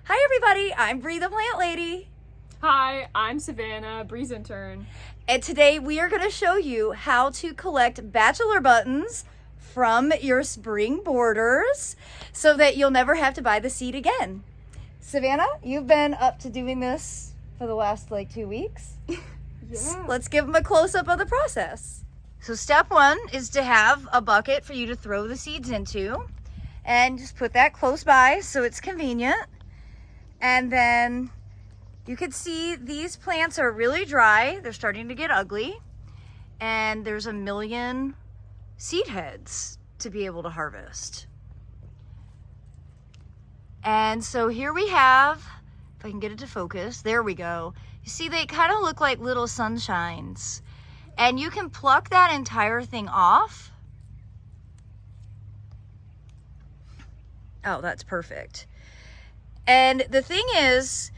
Hi everybody, I'm Bree the Plant Lady. Hi, I'm Savannah, Bree's intern. And today we are going to show you how to collect bachelor buttons from your spring borders so that you'll never have to buy the seed again. Savannah, you've been up to doing this for the last 2 weeks. Yeah. Let's give them a close-up of the process. So step one is to have a bucket for you to throw the seeds into, and just put that close by so it's convenient. And then you can see these plants are really dry. They're starting to get ugly, and there's a million seed heads to be able to harvest. And so here we have, if I can get it to focus, there we go. You see, they kind of look like little sunshines. And you can pluck that entire thing off. Oh, that's perfect. And the thing is,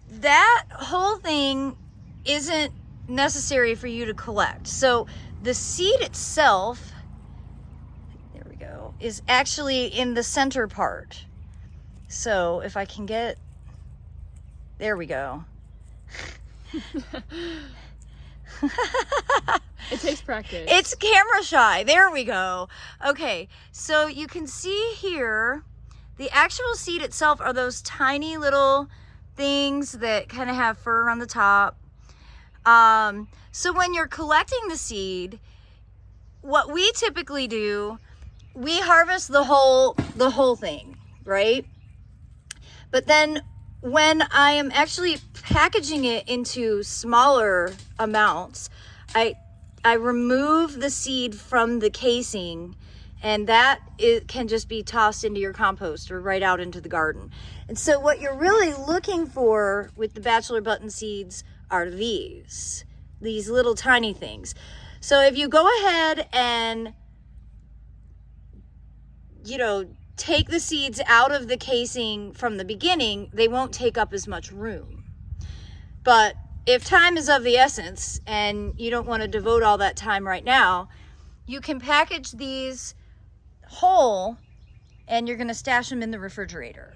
that whole thing isn't necessary for you to collect. So the seed itself, there we go, is actually in the center part. So if I can get, there we go. It takes practice. It's camera shy. There we go. Okay, so you can see here, the actual seed itself are those tiny little things that kind of have fur on the top. So when you're collecting the seed, what we typically do, we harvest the whole thing, right? But then when I am actually packaging it into smaller amounts, I remove the seed from the casing, and that can just be tossed into your compost or right out into the garden. And so what you're really looking for with the bachelor button seeds are these little tiny things. So if you go ahead and, take the seeds out of the casing from the beginning, they won't take up as much room. But if time is of the essence and you don't want to devote all that time right now, you can package these whole and you're going to stash them in the refrigerator.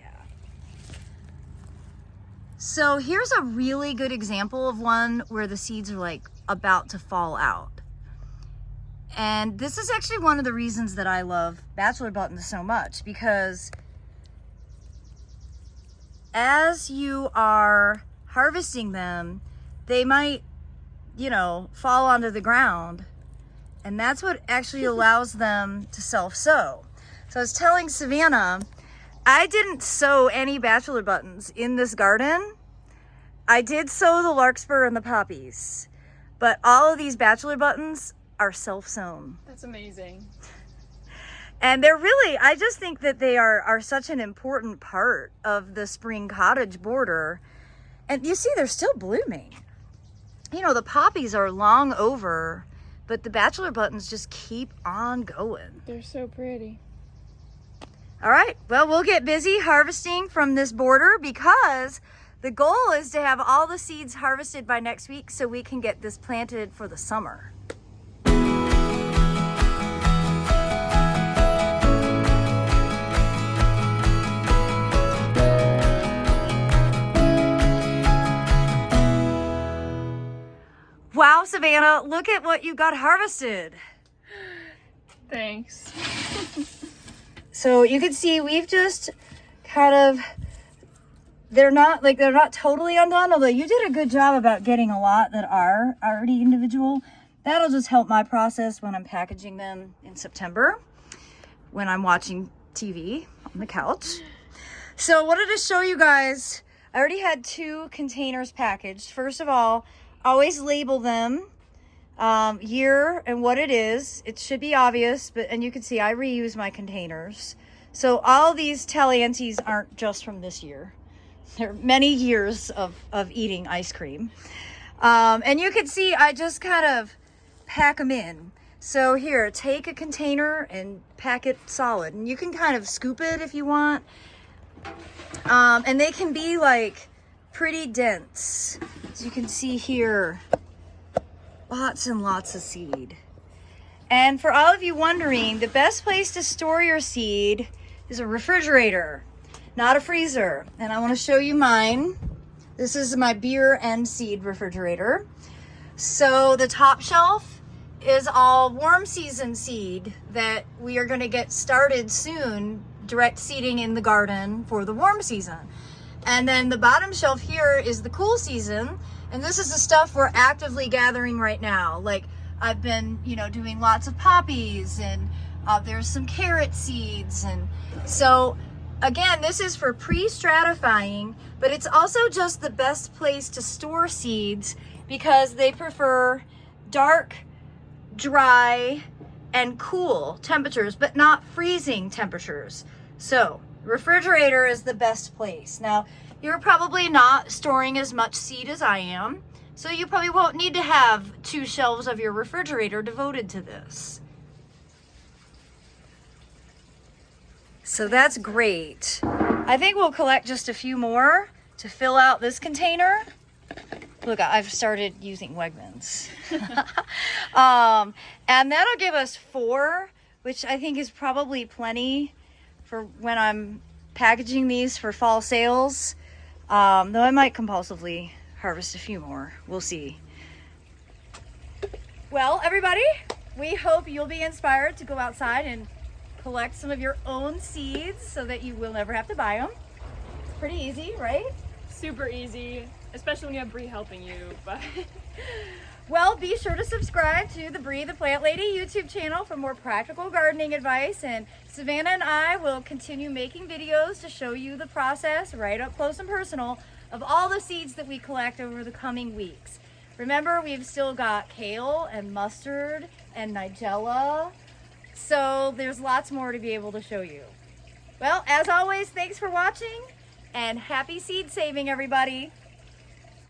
So here's a really good example of one where the seeds are about to fall out. And this is actually one of the reasons that I love bachelor buttons so much, because as you are harvesting them, they might, fall onto the ground, and that's what actually allows them to self-sow. So I was telling Savannah, I didn't sow any bachelor buttons in this garden. I did sow the larkspur and the poppies, but all of these bachelor buttons are self-sown. That's amazing. And they're really, I just think that they are such an important part of the spring cottage border. And you see, they're still blooming. The poppies are long over, but the bachelor buttons just keep on going. They're so pretty. All right, well, we'll get busy harvesting from this border, because the goal is to have all the seeds harvested by next week so we can get this planted for the summer. Wow, Savannah, look at what you got harvested. Thanks. So you can see we've just they're not totally undone, although you did a good job about getting a lot that are already individual. That'll just help my process when I'm packaging them in September, when I'm watching TV on the couch. So I wanted to show you guys, I already had 2 containers packaged. First of all, always label them, year and what it is. It should be obvious, and you can see I reuse my containers. So all these Talientes aren't just from this year. There are many years of eating ice cream. And you can see I just kind of pack them in. So here, take a container and pack it solid. And you can kind of scoop it if you want. And they can be pretty dense. As you can see here, lots and lots of seed. And for all of you wondering, the best place to store your seed is a refrigerator. not a freezer. And I want to show you mine. This is my beer and seed refrigerator. So the top shelf is all warm season seed that we are going to get started soon, direct seeding in the garden for the warm season. And then the bottom shelf here is the cool season. And this is the stuff we're actively gathering right now. Like I've been, doing lots of poppies, and there's some carrot seeds. And so again, this is for pre-stratifying, but it's also just the best place to store seeds because they prefer dark, dry, and cool temperatures, but not freezing temperatures. So refrigerator is the best place. Now, you're probably not storing as much seed as I am, so you probably won't need to have 2 shelves of your refrigerator devoted to this. So that's great. I think we'll collect just a few more to fill out this container. Look, I've started using Wegmans. And that'll give us 4, which I think is probably plenty for when I'm packaging these for fall sales. Though I might compulsively harvest a few more. We'll see. Well, everybody, we hope you'll be inspired to go outside and collect some of your own seeds so that you will never have to buy them. It's pretty easy, right? Super easy, especially when you have Bree helping you. But well, be sure to subscribe to the Bree the Plant Lady YouTube channel for more practical gardening advice, and Savannah and I will continue making videos to show you the process right up close and personal of all the seeds that we collect over the coming weeks. Remember, we've still got kale and mustard and nigella, so there's lots more to be able to show you. Well, as always, thanks for watching, and happy seed saving, everybody.